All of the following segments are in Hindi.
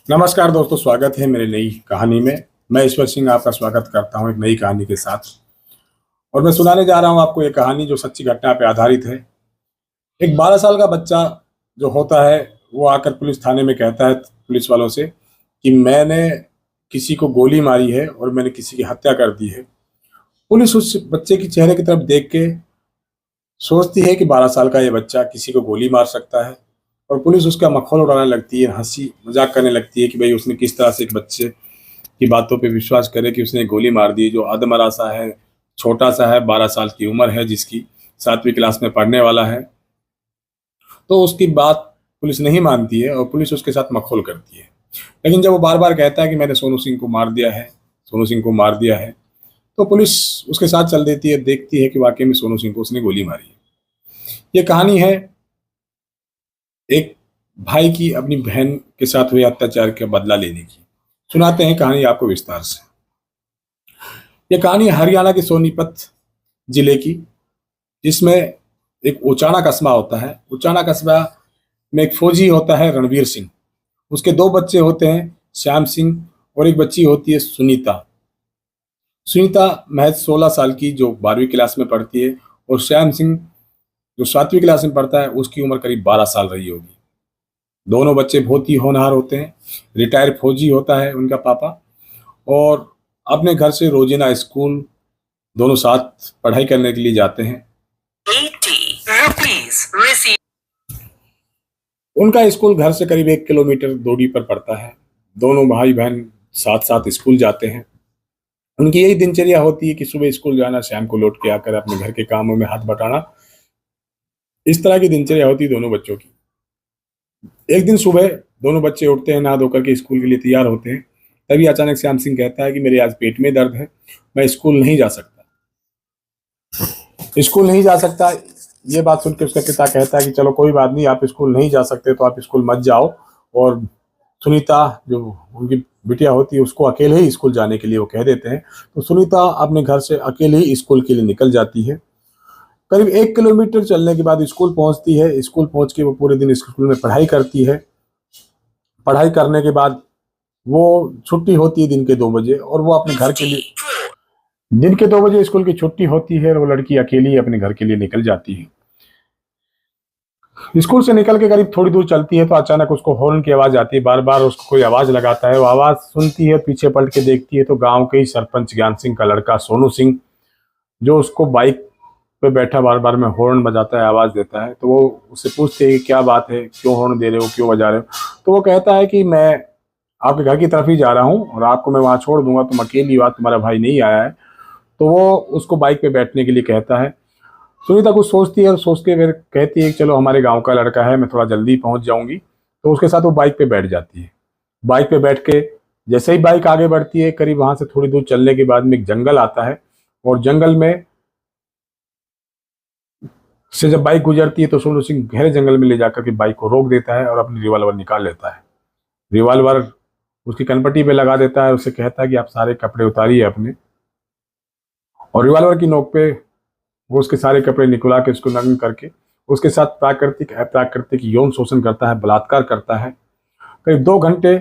नमस्कार दोस्तों, स्वागत है मेरी नई कहानी में। मैं ईश्वर सिंह आपका स्वागत करता हूं एक नई कहानी के साथ। और मैं सुनाने जा रहा हूं आपको एक कहानी जो सच्ची घटना पर आधारित है। एक 12 साल का बच्चा जो होता है वो आकर पुलिस थाने में कहता है पुलिस वालों से कि मैंने किसी को गोली मारी है और मैंने किसी की हत्या कर दी है। पुलिस उस बच्चे के चेहरे की तरफ देख के सोचती है कि 12 साल का ये बच्चा किसी को गोली मार सकता है, और पुलिस उसका मखौल उड़ाने लगती है, हंसी मजाक करने लगती है कि भाई उसने किस तरह से एक बच्चे की बातों पे विश्वास करे कि उसने गोली मार दी, जो अधमरा सा है, छोटा सा है, 12 साल की उम्र है, जिसकी 7वीं क्लास में पढ़ने वाला है। तो उसकी बात पुलिस नहीं मानती है और पुलिस उसके साथ मखौल करती है। लेकिन जब वो बार बार कहता है कि मैंने सोनू सिंह को मार दिया है, सोनू सिंह को मार दिया है, तो पुलिस उसके साथ चल देती है, देखती है कि वाकई में सोनू सिंह को उसने गोली मारी है। ये कहानी है एक भाई की अपनी बहन के साथ हुए अत्याचार का बदला लेने की। सुनाते हैं कहानी आपको विस्तार से। यह कहानी हरियाणा के सोनीपत जिले की, जिसमें एक उचाना कस्बा होता है। उचाना कस्बा में एक फौजी होता है रणवीर सिंह। उसके दो बच्चे होते हैं, श्याम सिंह और एक बच्ची होती है सुनीता। सुनीता महज 16 साल की, जो 12वीं क्लास में पढ़ती है, और श्याम सिंह जो 7वीं क्लास में पढ़ता है, उसकी उम्र करीब 12 साल रही होगी। दोनों बच्चे बहुत ही होनहार होते हैं। रिटायर्ड फौजी होता है उनका पापा, और अपने घर से रोजाना स्कूल दोनों साथ पढ़ाई करने के लिए जाते हैं। 80 rupees received। उनका स्कूल घर से करीब 1 किलोमीटर दूरी पर पड़ता है। दोनों भाई बहन साथ साथ स्कूल जाते हैं। उनकी यही दिनचर्या होती है कि सुबह स्कूल जाना, शाम को लौट के आकर अपने घर के कामों में हाथ बटाना। इस तरह की दिनचर्या होती है दोनों बच्चों की। एक दिन सुबह दोनों बच्चे उठते हैं, नहा धोकर के स्कूल के लिए तैयार होते हैं। तभी अचानक श्याम सिंह कहता है कि मेरे आज पेट में दर्द है, मैं स्कूल नहीं जा सकता। स्कूल नहीं जा सकता, ये बात सुन के उसका पिता कहता है कि चलो कोई बात नहीं, आप स्कूल नहीं जा सकते तो आप स्कूल मत जाओ। और सुनीता जो उनकी बिटिया होती है उसको अकेले ही स्कूल जाने के लिए वो कह देते हैं। तो सुनीता अपने घर से अकेले ही स्कूल के लिए निकल जाती है। करीब 1 किलोमीटर चलने के बाद स्कूल पहुंचती है। स्कूल पहुंच के वो पूरे दिन स्कूल में पढ़ाई करती है। पढ़ाई करने के बाद वो छुट्टी होती है दिन के 2 बजे, और वो अपने घर के लिए, दिन के 2 बजे स्कूल की छुट्टी होती है और वो लड़की अकेली अपने घर के लिए निकल जाती है। स्कूल से निकल के करीब थोड़ी दूर चलती है तो अचानक उसको हॉर्न की आवाज आती है। बार बार उसको कोई आवाज लगाता है, वो आवाज सुनती है, पीछे पलट के देखती है तो गांव के ही सरपंच ज्ञान सिंह का लड़का सोनू सिंह, जो उसको बाइक पे बैठा बार बार में हॉर्न बजाता है, आवाज देता है। तो वो उससे पूछते हैं कि क्या बात है, क्यों हॉर्न दे रहे हो, क्यों बजा रहे हो। तो वो कहता है कि मैं आपके घर की तरफ ही जा रहा हूँ और आपको मैं वहां छोड़ दूंगा, तुम अकेली हो, तुम्हारा भाई नहीं आया है। तो वो उसको बाइक पे बैठने के लिए कहता है। सुनीता कुछ सोचती है और सोच के फिर कहती है कि चलो हमारे गांव का लड़का है, मैं थोड़ा जल्दी पहुंच जाऊंगी। तो उसके साथ वो बाइक पे बैठ जाती है। बाइक पे बैठ के जैसे ही बाइक आगे बढ़ती है, करीब वहां से थोड़ी दूर चलने के बाद में एक जंगल आता है, और जंगल में से जब बाइक गुजरती है तो सोनू सिंह गहरे जंगल में ले जाकर के बाइक को रोक देता है और अपनी रिवॉल्वर निकाल लेता है। रिवॉल्वर उसकी कनपट्टी पे लगा देता है। उससे कहता है कि आप सारे कपड़े उतारिए अपने, और रिवॉल्वर की नोक पे वो उसके सारे कपड़े निकला के उसको नंगा करके उसके साथ प्राकृतिक अप्राकृतिक यौन शोषण करता है, बलात्कार करता है। करीब 2 घंटे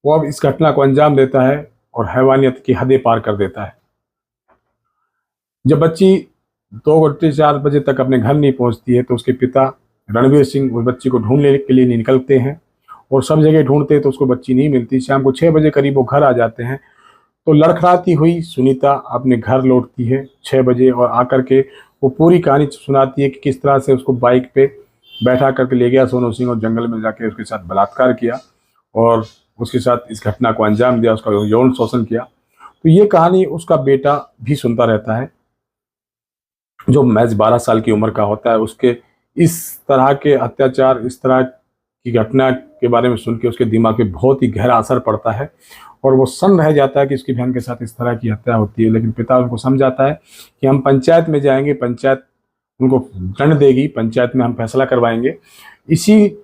वो अब इस घटना को अंजाम देता है और हैवानियत की हदें पार कर देता है। जब बच्ची 2 घंटे 4 बजे तक अपने घर नहीं पहुंचती है तो उसके पिता रणवीर सिंह उस बच्ची को ढूंढने के लिए निकलते हैं, और सब जगह ढूंढते हैं तो उसको बच्ची नहीं मिलती। शाम को 6 बजे करीब वो घर आ जाते हैं। तो लड़खड़ाती हुई सुनीता अपने घर लौटती है 6 बजे, और आकर के वो पूरी कहानी सुनाती है कि किस तरह से उसको बाइक पे बैठा करके ले गया सोनू सिंह और जंगल में जाके उसके साथ बलात्कार किया और उसके साथ इस घटना को अंजाम दिया, उसका यौन शोषण किया। तो ये कहानी उसका बेटा भी सुनता रहता है, जो महज 12 साल की उम्र का होता है। उसके इस तरह के अत्याचार, इस तरह की घटना के बारे में सुन के उसके दिमाग पे बहुत ही गहरा असर पड़ता है, और वो सन्न रह जाता है कि उसकी बहन के साथ इस तरह की हत्या होती है। लेकिन पिता उनको समझाता है कि हम पंचायत में जाएंगे, पंचायत उनको दंड देगी, पंचायत में हम फैसला करवाएंगे। इसी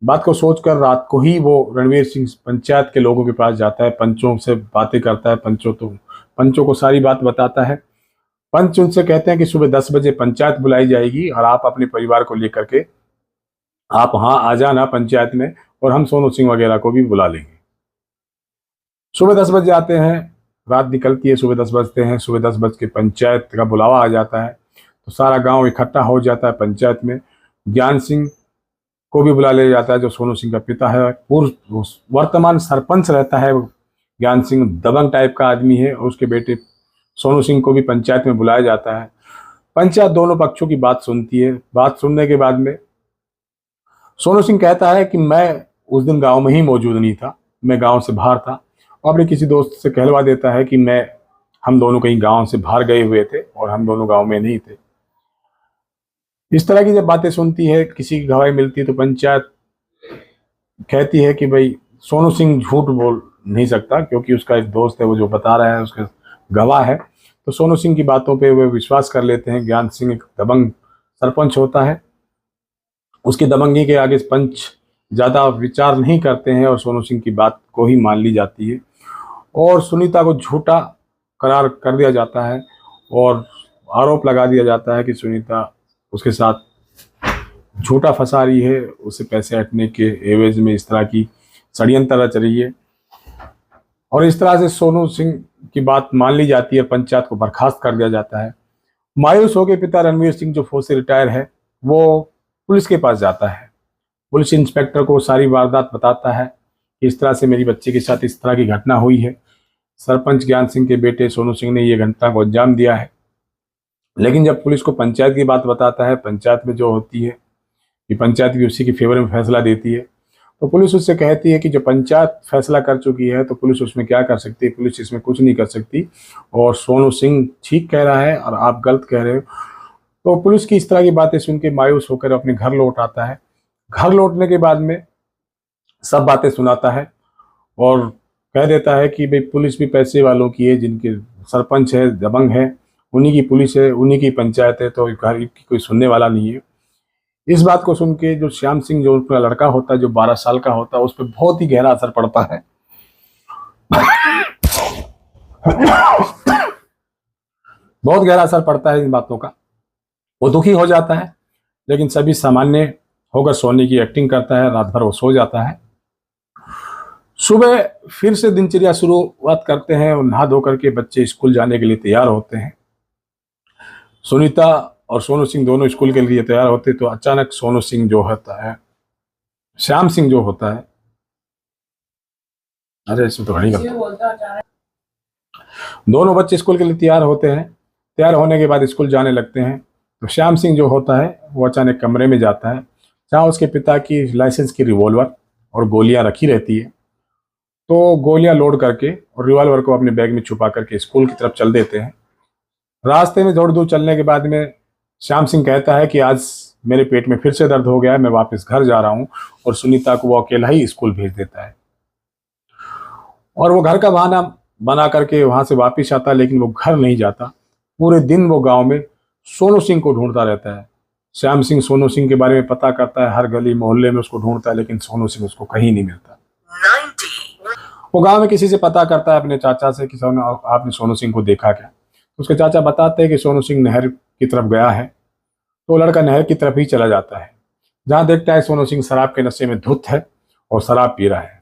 बात को सोचकर रात को ही वो रणवीर सिंह पंचायत के लोगों के पास जाता है, पंचों से बातें करता है। पंचों को सारी बात बताता है। पंच उनसे कहते हैं कि सुबह 10 बजे पंचायत बुलाई जाएगी और आप अपने परिवार को लेकर के आप वहाँ आ जाना पंचायत में, और हम सोनू सिंह वगैरह को भी बुला लेंगे। सुबह 10 बज जाते हैं, रात निकलती है, सुबह 10 बजते हैं। सुबह 10 बज के पंचायत का बुलावा आ जाता है, तो सारा गांव इकट्ठा हो जाता है पंचायत में। ज्ञान सिंह को भी बुला लिया जाता है, जो सोनू सिंह का पिता है। पूर्व वर्तमान सरपंच रहता है ज्ञान सिंह, दबंग टाइप का आदमी है, और उसके बेटे सोनू सिंह को भी पंचायत में बुलाया जाता है। पंचायत दोनों पक्षों की बात सुनती है। बात सुनने के बाद में सोनू सिंह कहता है कि मैं उस दिन गांव में ही मौजूद नहीं था, मैं गांव से बाहर था, और अपने किसी दोस्त से कहलवा देता है कि हम दोनों कहीं गांव से बाहर गए हुए थे और हम दोनों गांव में नहीं थे। इस तरह की जब बातें सुनती है, किसी की गवाही मिलती है, तो पंचायत कहती है कि भाई सोनू सिंह झूठ बोल नहीं सकता, क्योंकि उसका एक दोस्त है, वो जो बता रहा है उसका गवाह है। तो सोनू सिंह की बातों पे वे विश्वास कर लेते हैं। ज्ञान सिंह एक दबंग सरपंच होता है, उसकी दबंगी के आगे पंच ज़्यादा विचार नहीं करते हैं, और सोनू सिंह की बात को ही मान ली जाती है, और सुनीता को झूठा करार कर दिया जाता है, और आरोप लगा दिया जाता है कि सुनीता उसके साथ झूठा फंसा रही है, उसे पैसे हटने के एवज में इस तरह की षड्यंत्र रच रही है। और इस तरह से सोनू सिंह की बात मान ली जाती है, पंचायत को बर्खास्त कर दिया जाता है। मायूस होकर पिता रणवीर सिंह, जो फौज से रिटायर है, वो पुलिस के पास जाता है। पुलिस इंस्पेक्टर को सारी वारदात बताता है कि इस तरह से मेरी बच्चे के साथ इस तरह की घटना हुई है, सरपंच ज्ञान सिंह के बेटे सोनू सिंह ने ये घटना को अंजाम दिया है। लेकिन जब पुलिस को पंचायत की बात बताता है, पंचायत में जो होती है कि पंचायत भी उसी के फेवर में फैसला देती है, तो पुलिस उससे कहती है कि जो पंचायत फैसला कर चुकी है, तो पुलिस उसमें क्या कर सकती है, पुलिस इसमें कुछ नहीं कर सकती, और सोनू सिंह ठीक कह रहा है और आप गलत कह रहे हो। तो पुलिस की इस तरह की बातें सुन के मायूस होकर अपने घर लौट आता है। घर लौटने के बाद में सब बातें सुनाता है, और कह देता है कि भाई पुलिस भी पैसे वालों की है, जिनके सरपंच है, दबंग है, उन्हीं की पुलिस है, उन्हीं की पंचायत है, तो घर की कोई सुनने वाला नहीं है। इस बात को सुन के जो श्याम सिंह, जो उनका लड़का होता है, जो 12 साल का होता है, उस पर बहुत ही गहरा असर पड़ता है। बहुत गहरा असर पड़ता है इन बातों का। वो दुखी हो जाता है, लेकिन सभी सामान्य होकर सोने की एक्टिंग करता है। रात भर वो सो जाता है। सुबह फिर से दिनचर्या शुरुआत करते हैं, और नहा धो करके बच्चे स्कूल जाने के लिए तैयार होते हैं। सुनीता और सोनू सिंह दोनों स्कूल के लिए तैयार होते, तो अचानक सोनू सिंह जो होता है, श्याम सिंह जो होता है, अरे इसमें तो घड़ी का, दोनों बच्चे स्कूल के लिए तैयार होते हैं। तैयार होने के बाद स्कूल जाने लगते हैं, तो श्याम सिंह जो होता है वो अचानक कमरे में जाता है, जहाँ उसके पिता की लाइसेंस की रिवॉल्वर और गोलियां रखी रहती है। तो गोलियां लोड करके और रिवॉल्वर को अपने बैग में छुपा करके स्कूल की तरफ चल देते हैं। रास्ते में थोड़ी दूर चलने के बाद में श्याम सिंह कहता है कि आज मेरे पेट में फिर से दर्द हो गया है, मैं वापस घर जा रहा हूँ, और सुनीता को वो अकेला ही स्कूल भेज देता है। और वो घर का बहाना बना करके वहां से वापिस आता है, लेकिन वो घर नहीं जाता। पूरे दिन वो गांव में सोनू सिंह को ढूंढता रहता है। श्याम सिंह सोनू सिंह के बारे में पता करता है, हर गली मोहल्ले में उसको ढूंढता है, लेकिन सोनू सिंह उसको कहीं नहीं मिलता। वो गांव में किसी से पता करता है, अपने चाचा से, कि आपने सोनू सिंह को देखा क्या। उसके चाचा बताते हैं कि सोनू सिंह नहर की तरफ गया है। तो लड़का नहर की तरफ ही चला जाता है, जहां देखता है सोनू सिंह शराब के नशे में धुत है और शराब पी रहा है।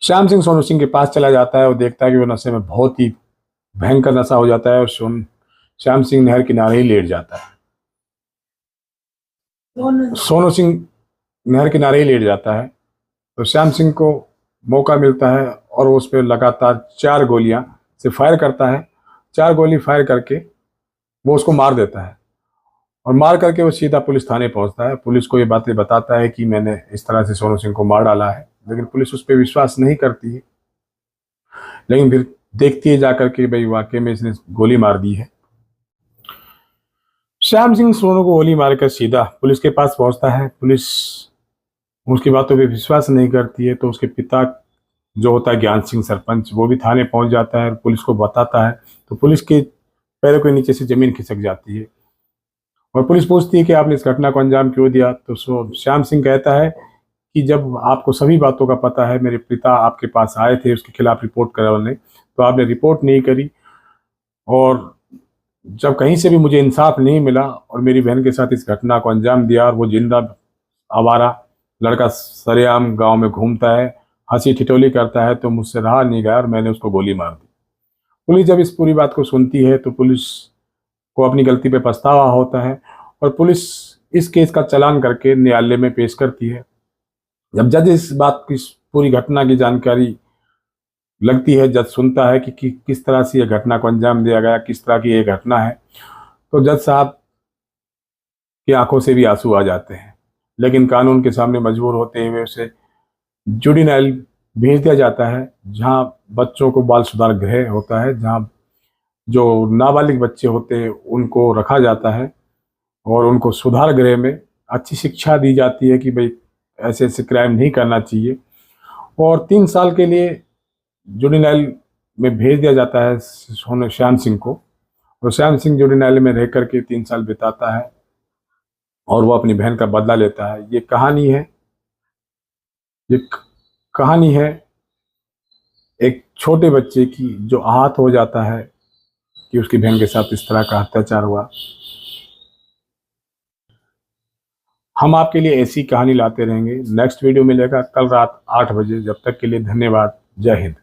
श्याम सिंह सोनू सिंह के पास चला जाता है और देखता है कि वो नशे में बहुत ही भयंकर नशा हो जाता है, और श्याम सिंह नहर किनारे ही लेट जाता है। सोनू सिंह नहर किनारे ही लेट जाता है, तो श्याम सिंह को मौका मिलता है, और वो उस पर लगातार 4 गोलियां से फायर करता है। 4 गोली फायर करके वो उसको मार देता है, और मार करके वो सीधा पुलिस थाने पहुंचता है। पुलिस को ये बातें बताता है कि मैंने इस तरह से सोनू सिंह को मार डाला है, लेकिन पुलिस उस पर विश्वास नहीं करती है। लेकिन फिर देखती है जाकर के भाई वाकई में इसने गोली मार दी है। श्याम सिंह सोनू को गोली मारकर सीधा पुलिस के पास पहुंचता है। पुलिस उसकी बातों पे विश्वास नहीं करती है, तो उसके पिता जो होता है ज्ञान सिंह सरपंच, वो भी थाने पहुंच जाता है, पुलिस को बताता है। तो पुलिस के पैरों के नीचे से जमीन खिसक जाती है, और पुलिस पूछती है कि आपने इस घटना को अंजाम क्यों दिया। तो श्याम सिंह कहता है कि जब आपको सभी बातों का पता है, मेरे पिता आपके पास आए थे उसके खिलाफ रिपोर्ट करवाने, तो आपने रिपोर्ट नहीं करी, और जब कहीं से भी मुझे इंसाफ नहीं मिला और मेरी बहन के साथ इस घटना को अंजाम दिया, और वो जिंदा आवारा लड़का सरेआम गांव में घूमता है, हंसी ठिठोली करता है तो मुझसे रहा नहीं गया और मैंने उसको गोली मार दी। पुलिस जब इस पूरी बात को सुनती है तो पुलिस को अपनी गलती पे पछतावा होता है और पुलिस इस केस का चालान करके न्यायालय में पेश करती है। जब जज इस बात की पूरी घटना की जानकारी लगती है, जज सुनता है कि किस तरह से यह घटना को अंजाम दिया गया, किस तरह की ये घटना है, तो जज साहब की आंखों से भी आंसू आ जाते हैं। लेकिन कानून के सामने मजबूर होते हुए उसे जुडिनाइल भेज दिया जाता है, जहां बच्चों को बाल सुधार गृह होता है, जहां जो नाबालिग बच्चे होते हैं उनको रखा जाता है और उनको सुधार गृह में अच्छी शिक्षा दी जाती है कि भाई ऐसे ऐसे क्राइम नहीं करना चाहिए। और 3 साल के लिए जुडिनाइल में भेज दिया जाता है श्याम सिंह को, और श्याम सिंह जुडिनाइल में रह करके 3 साल बिताता है और वो अपनी बहन का बदला लेता है। ये कहानी है, ये कहानी है एक छोटे बच्चे की जो आहत हो जाता है कि उसकी बहन के साथ इस तरह का अत्याचार हुआ। हम आपके लिए ऐसी कहानी लाते रहेंगे। नेक्स्ट वीडियो मिलेगा कल रात 8 बजे। जब तक के लिए धन्यवाद। जय हिंद।